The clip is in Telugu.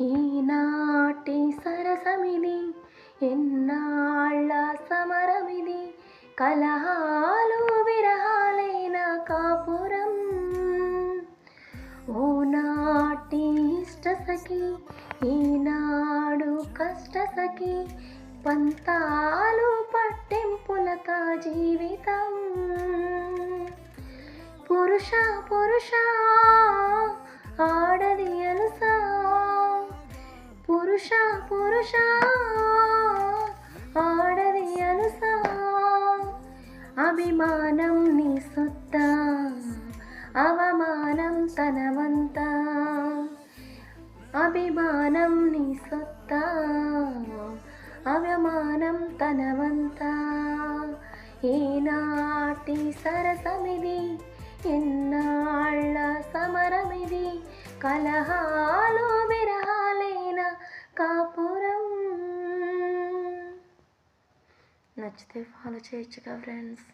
ఈనాటి సరసమిది, ఎన్నాళ్ళ సమరమిది, కలహాలు విరహాలైన కాపురం. ఓనాటి ఇష్టసఖి, ఈనాడు కష్టసఖి, పంతాలు పట్టింపులక జీవితం. పురుష పురుష ఆడది అలుసా, పురుష పురుష ఆడది అలుసా, అభిమానం నీ సొత్తా, అవమానం తనవంతా, అభిమానం నీ సొత్తా, అవమానం తనవంతా. ఈనాటి సరసమిది, ఎన్నాళ్ళ సమరమిది, కలహాలు విరహాలైన కాపురం. నచ్చితే ఫాలో చేయొచ్చుగా ఫ్రెండ్స్.